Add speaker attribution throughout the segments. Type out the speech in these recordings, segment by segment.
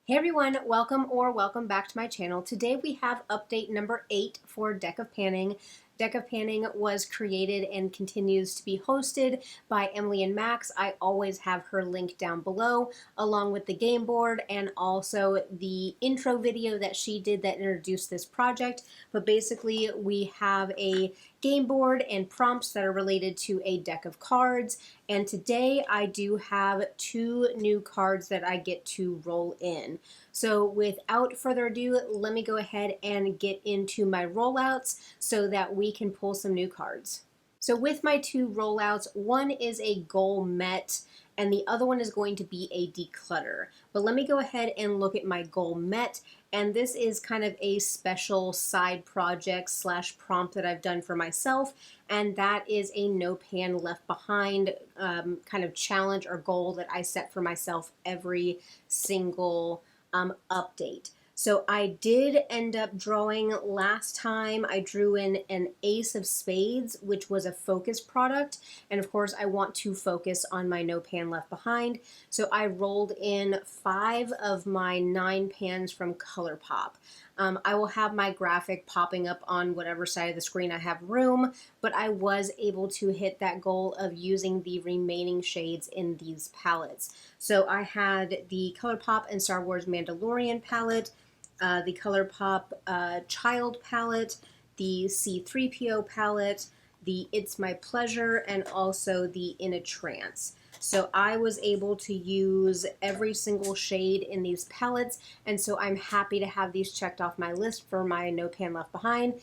Speaker 1: Hey everyone, welcome back to my channel. Today we have update number 8 for Deck of Panning. Deck of Panning was created and continues to be hosted by Emily and Max. I always have her link down below, along with the game board and also the intro video that she did that introduced this project. But basically we have a game board and prompts that are related to a deck of cards. And today I do have 2 new cards that I get to roll in. So without further ado, let me go ahead and get into my rollouts so that we can pull some new cards. So with my 2 rollouts, one is a goal met and the other one is going to be a declutter. But let me go ahead and look at my goal met, and this is kind of a special side project slash prompt that I've done for myself, and that is a no pan left behind kind of challenge or goal that I set for myself every single update. So I did end up drawing last time. I drew in an Ace of Spades, which was a focus product. And of course, I want to focus on my no pan left behind. So I rolled in 5 of my 9 pans from ColourPop. I will have my graphic popping up on whatever side of the screen I have room, but I was able to hit that goal of using the remaining shades in these palettes. So I had the ColourPop and Star Wars Mandalorian palette, the ColourPop Child palette, the C3PO palette, the It's My Pleasure, and also the In a Trance. So I was able to use every single shade in these palettes, and so I'm happy to have these checked off my list for my No Pan Left Behind,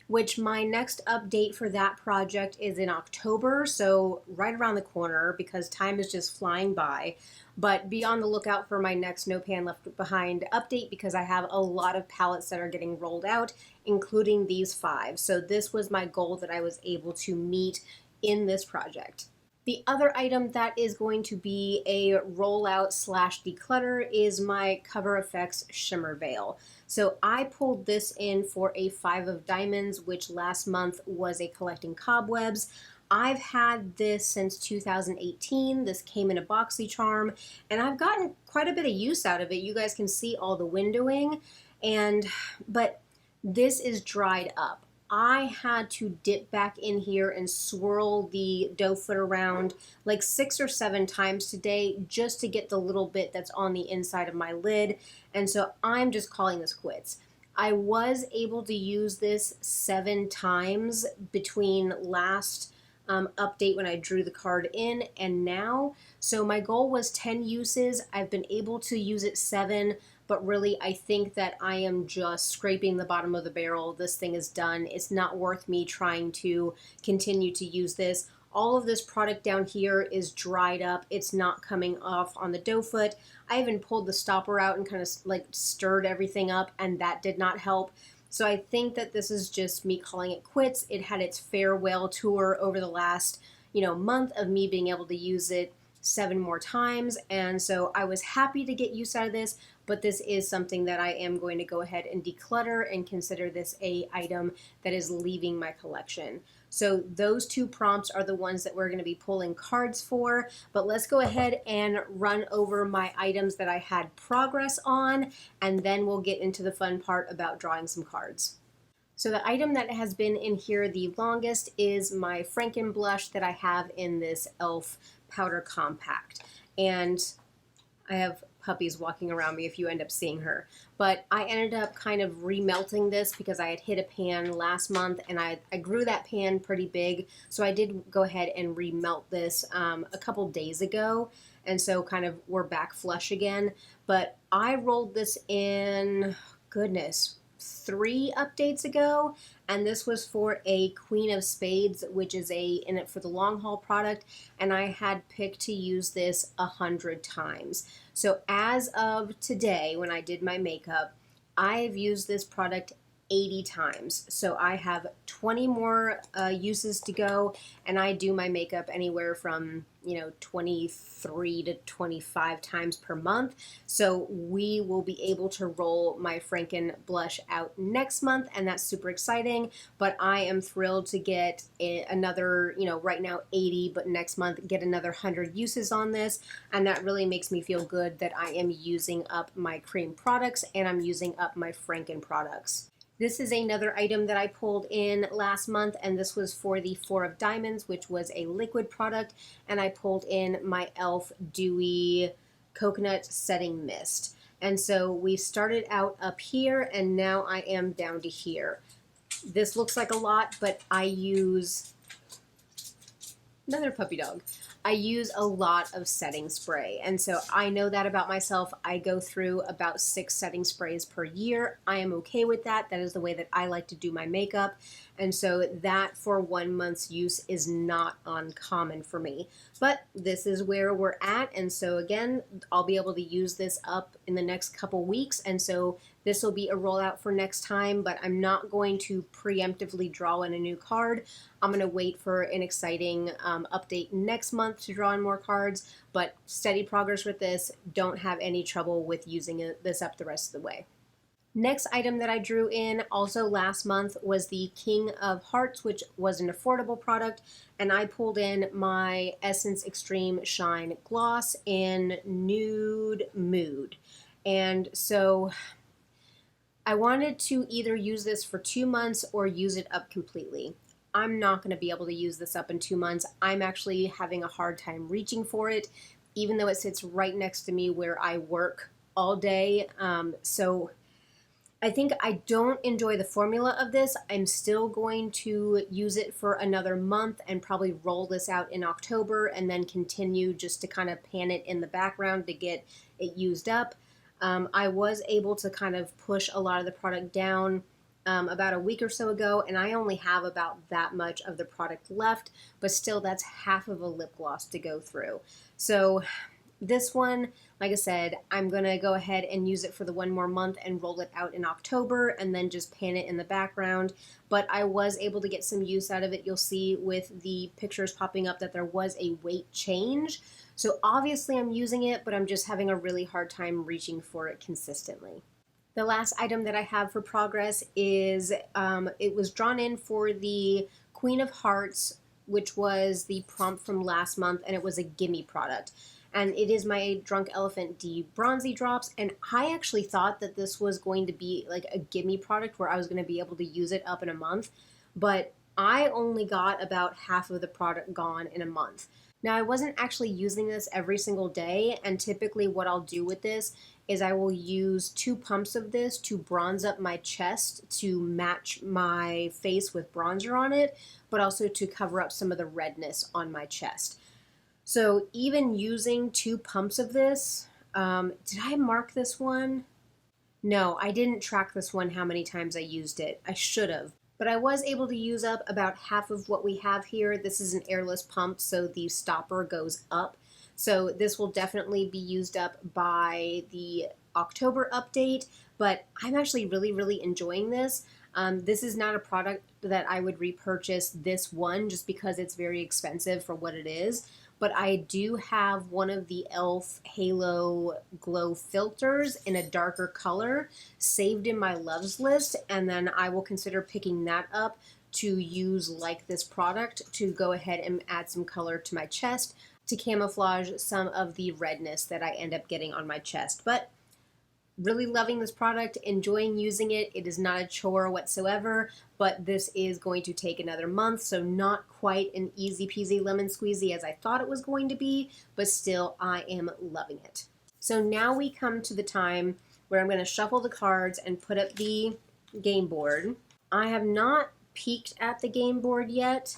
Speaker 1: which my next update for that project is in October, so right around the corner because time is just flying by. But be on the lookout for my next No Pan Left Behind update because I have a lot of palettes that are getting rolled out, including these 5. So this was my goal that I was able to meet in this project. The other item that is going to be a rollout slash declutter is my Cover Effects Shimmer Veil. So I pulled this in for a 5 of diamonds, which last month was a collecting cobwebs. I've had this since 2018. This came in a boxy charm, and I've gotten quite a bit of use out of it. You guys can see all the windowing, but this is dried up. I had to dip back in here and swirl the dough foot around like 6 or 7 times today just to get the little bit that's on the inside of my lid. And so I'm just calling this quits. I was able to use this 7 times between last update when I drew the card in and now. So my goal was 10 uses. I've been able to use it 7. But really, I think that I am just scraping the bottom of the barrel. This thing is done. It's not worth me trying to continue to use this. All of this product down here is dried up. It's not coming off on the dough foot. I even pulled the stopper out and kind of like stirred everything up, and that did not help. So I think that this is just me calling it quits. It had its farewell tour over the last, month of me being able to use it 7 more times, and so I was happy to get use out of this, but this is something that I am going to go ahead and declutter and consider this a item that is leaving my collection. So those 2 prompts are the ones that we're going to be pulling cards for, but let's go ahead and run over my items that I had progress on, and then we'll get into the fun part about drawing some cards. So the item that has been in here the longest is my Franken blush that I have in this e.l.f. powder compact. And I have puppies walking around me if you end up seeing her. But I ended up kind of remelting this because I had hit a pan last month and I grew that pan pretty big. So I did go ahead and remelt this a couple days ago. And so kind of we're back flush again. But I rolled this in, goodness, 3 updates ago, and this was for a Queen of Spades, which is a in it for the long haul product, and I had picked to use this 100 times. So as of today, when I did my makeup, I've used this product 80 times. So I have 20 more uses to go, and I do my makeup anywhere from 23 to 25 times per month. So we will be able to roll my Franken blush out next month, and that's super exciting. But I am thrilled to get another, right now 80, but next month get another 100 uses on this. And that really makes me feel good that I am using up my cream products and I'm using up my Franken products. This is another item that I pulled in last month, and this was for the Four of Diamonds, which was a liquid product, and I pulled in my e.l.f. Dewy Coconut Setting Mist. And so we started out up here, and now I am down to here. This looks like a lot, but I use another puppy dog. I use a lot of setting spray, and so I know that about myself. I go through about 6 setting sprays per year. I am okay with that. That is the way that I like to do my makeup, and so that for 1 month's use is not uncommon for me. But this is where we're at, and so again, I'll be able to use this up in the next couple weeks, and so this will be a rollout for next time, but I'm not going to preemptively draw in a new card. I'm going to wait for an exciting update next month to draw in more cards, but steady progress with this. Don't have any trouble with using this up the rest of the way. Next item that I drew in also last month was the King of Hearts, which was an affordable product, and I pulled in my Essence Extreme Shine Gloss in Nude Mood. And so I wanted to either use this for 2 months or use it up completely. I'm not going to be able to use this up in 2 months. I'm actually having a hard time reaching for it, even though it sits right next to me where I work all day. So I think I don't enjoy the formula of this. I'm still going to use it for another month and probably roll this out in October and then continue just to kind of pan it in the background to get it used up. I was able to kind of push a lot of the product down about a week or so ago, and I only have about that much of the product left, but still that's half of a lip gloss to go through. So this one, like I said, I'm going to go ahead and use it for the 1 more month and roll it out in October and then just pan it in the background. But I was able to get some use out of it. You'll see with the pictures popping up that there was a weight change. So obviously I'm using it, but I'm just having a really hard time reaching for it consistently. The last item that I have for progress is, it was drawn in for the Queen of Hearts, which was the prompt from last month, and it was a gimme product. And it is my Drunk Elephant D Bronzy Drops, and I actually thought that this was going to be like a gimme product where I was going to be able to use it up in a month, but I only got about half of the product gone in a month. Now, I wasn't actually using this every single day, and typically what I'll do with this is I will use 2 pumps of this to bronze up my chest to match my face with bronzer on it, but also to cover up some of the redness on my chest. So even using 2 pumps of this, did I mark this one? No, I didn't track this one how many times I used it. I should have. But I was able to use up about half of what we have here. This is an airless pump, so the stopper goes up. So this will definitely be used up by the October update, but I'm actually really enjoying this. This is not a product that I would repurchase this one just because it's very expensive for what it is. But I do have one of the e.l.f. Halo Glow filters in a darker color saved in my loves list, and then I will consider picking that up to use like this product to go ahead and add some color to my chest to camouflage some of the redness that I end up getting on my chest. But really loving this product, enjoying using it. It is not a chore whatsoever, but this is going to take another month, so not quite an easy peasy lemon squeezy as I thought it was going to be, but still I am loving it. So now we come to the time where I'm going to shuffle the cards and put up the game board. I have not peeked at the game board yet,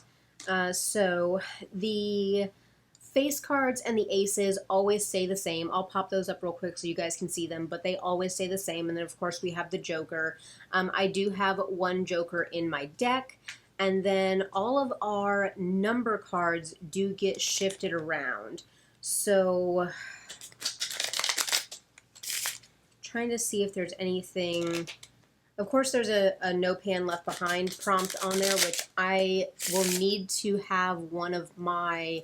Speaker 1: so the face cards and the aces always stay the same. I'll pop those up real quick so you guys can see them, but they always stay the same. And then of course we have the joker. I do have 1 joker in my deck, and then all of our number cards do get shifted around. So trying to see if there's anything. Of course, there's a No Pan Left Behind prompt on there, which I will need to have one of my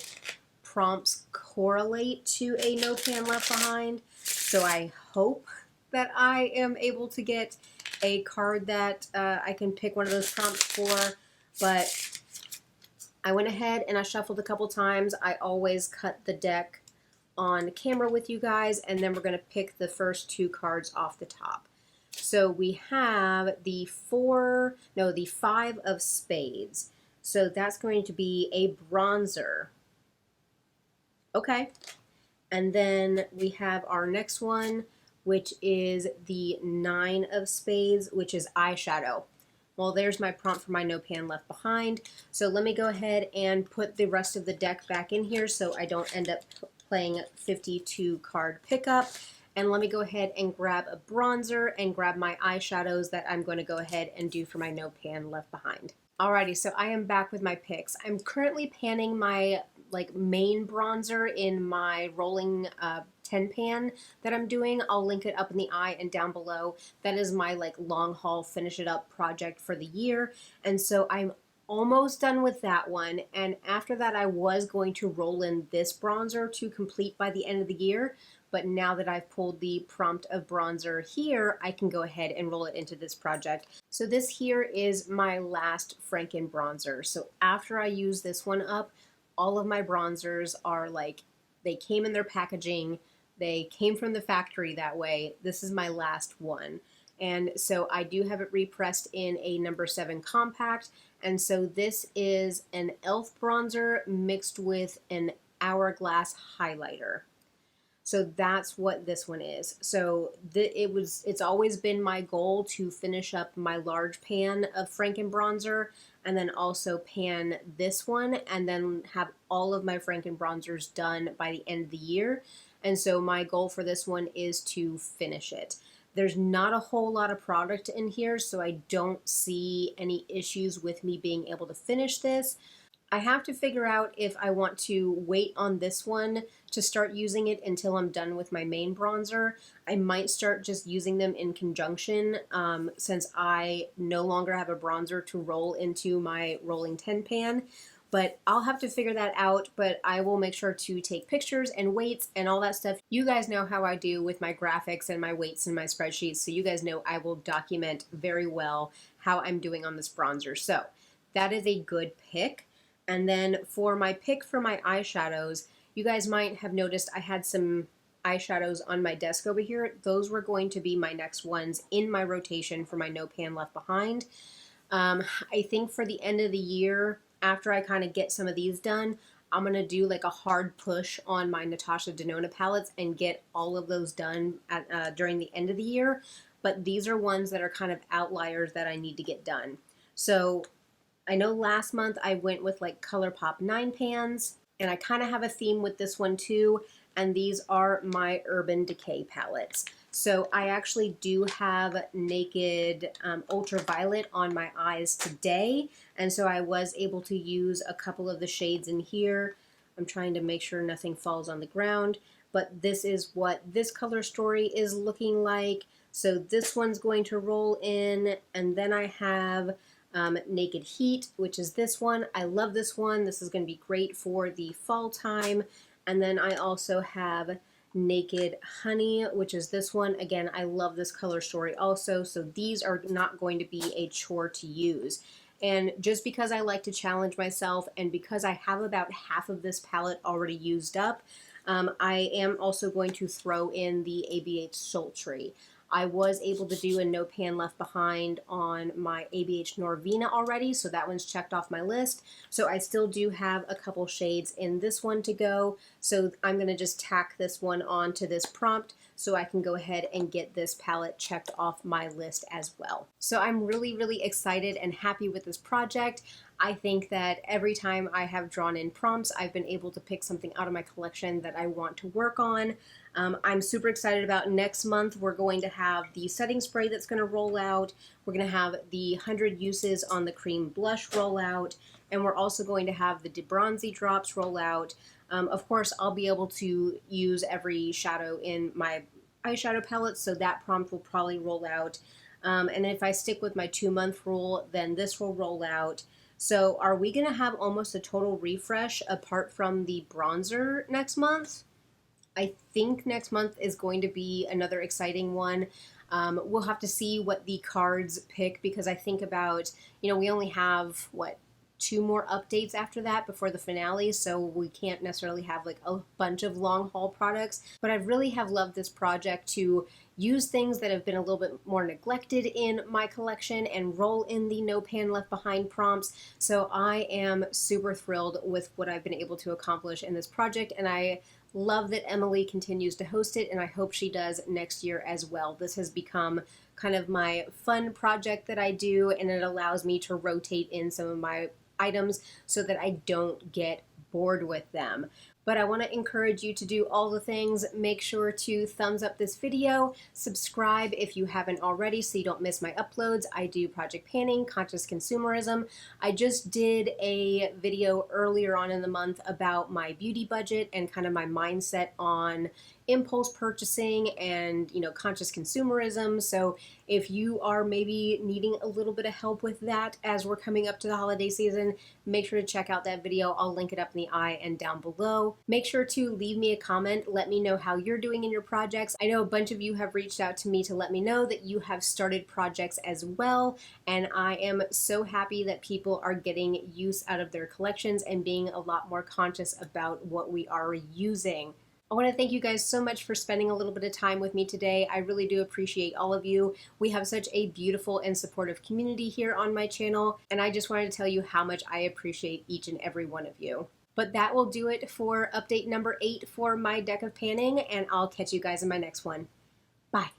Speaker 1: prompts correlate to a No Pan Left Behind. So I hope that I am able to get a card that I can pick one of those prompts for. But I went ahead and I shuffled a couple times. I always cut the deck on camera with you guys, and then we're going to pick the first 2 cards off the top. So we have the 5 of Spades. So that's going to be a bronzer. Okay. And then we have our next one, which is the 9 of Spades, which is eyeshadow. Well, there's my prompt for my No Pan Left Behind. So let me go ahead and put the rest of the deck back in here so I don't end up playing 52 card pickup. And let me go ahead and grab a bronzer and grab my eyeshadows that I'm going to go ahead and do for my No Pan Left Behind. Alrighty, so I am back with my picks. I'm currently panning my main bronzer in my rolling 10 pan that I'm doing. I'll link it up in the eye and down below. That is my long haul finish it up project for the year. And so I'm almost done with that one. And after that, I was going to roll in this bronzer to complete by the end of the year. But now that I've pulled the prompt of bronzer here, I can go ahead and roll it into this project. So this here is my last Franken bronzer. So after I use this one up, all of my bronzers are they came in their packaging. They came from the factory that way. This is my last one. And so I do have it repressed in a number 7 compact. And so this is an e.l.f. bronzer mixed with an Hourglass highlighter. So that's what this one is. So it's always been my goal to finish up my large pan of Franken bronzer and then also pan this one and then have all of my Franken bronzers done by the end of the year. And so my goal for this one is to finish it. There's not a whole lot of product in here, so I don't see any issues with me being able to finish this. I have to figure out if I want to wait on this one to start using it until I'm done with my main bronzer. I might start just using them in conjunction since I no longer have a bronzer to roll into my rolling 10 pan. But I'll have to figure that out, but I will make sure to take pictures and weights and all that stuff. You guys know how I do with my graphics and my weights and my spreadsheets, so you guys know I will document very well how I'm doing on this bronzer. So that is a good pick. And then for my pick for my eyeshadows, you guys might have noticed I had some eyeshadows on my desk over here. Those were going to be my next ones in my rotation for my No Pan Left Behind. I think for the end of the year, after I kind of get some of these done, I'm going to do a hard push on my Natasha Denona palettes and get all of those done during the end of the year. But these are ones that are kind of outliers that I need to get done. So I know last month I went with ColourPop 9 pans, and I kind of have a theme with this one too, and these are my Urban Decay palettes. So I actually do have Naked Ultraviolet on my eyes today, and so I was able to use a couple of the shades in here. I'm trying to make sure nothing falls on the ground, but this is what this color story is looking like. So this one's going to roll in, and then I have Naked Heat, which is this one. I love this one. This is going to be great for the fall time. And then I also have Naked Honey, which is this one. Again, I love this color story also. So these are not going to be a chore to use. And just because I like to challenge myself and because I have about half of this palette already used up, I am also going to throw in the ABH Sultry. I was able to do a No Pan Left Behind on my ABH Norvina already, so that one's checked off my list. So I still do have a couple shades in this one to go, so I'm going to just tack this one on to this prompt so I can go ahead and get this palette checked off my list as well. So I'm really, really excited and happy with this project. I think that every time I have drawn in prompts, I've been able to pick something out of my collection that I want to work on. I'm super excited about next month. We're going to have the setting spray that's going to roll out. We're going to have the 100 uses on the cream blush roll out. And we're also going to have the DeBronzy drops roll out. Of course, I'll be able to use every shadow in my eyeshadow palette, so that prompt will probably roll out. And if I stick with my 2-month rule, then this will roll out. So are we going to have almost a total refresh apart from the bronzer next month? I think next month is going to be another exciting one. We'll have to see what the cards pick, because I think about, we only have, what, 2 more updates after that before the finale, so we can't necessarily have like a bunch of long haul products. But I really have loved this project to use things that have been a little bit more neglected in my collection and roll in the no pan left behind prompts. So I am super thrilled with what I've been able to accomplish in this project, and I love that Emily continues to host it, and I hope she does next year as well. This has become kind of my fun project that I do, and it allows me to rotate in some of my items so that I don't get bored with them. But I want to encourage you to do all the things. Make sure to thumbs up this video, subscribe if you haven't already so you don't miss my uploads. I do project panning, conscious consumerism. I just did a video earlier on in the month about my beauty budget and kind of my mindset on impulse purchasing and, conscious consumerism. So if you are maybe needing a little bit of help with that as we're coming up to the holiday season, make sure to check out that video. I'll link it up in the eye and down below. Make sure to leave me a comment. Let me know how you're doing in your projects. I know a bunch of you have reached out to me to let me know that you have started projects as well, and I am so happy that people are getting use out of their collections and being a lot more conscious about what we are using. I want to thank you guys so much for spending a little bit of time with me today. I really do appreciate all of you. We have such a beautiful and supportive community here on my channel, and I just wanted to tell you how much I appreciate each and every one of you. But that will do it for update number 8 for my deck of panning, and I'll catch you guys in my next one. Bye.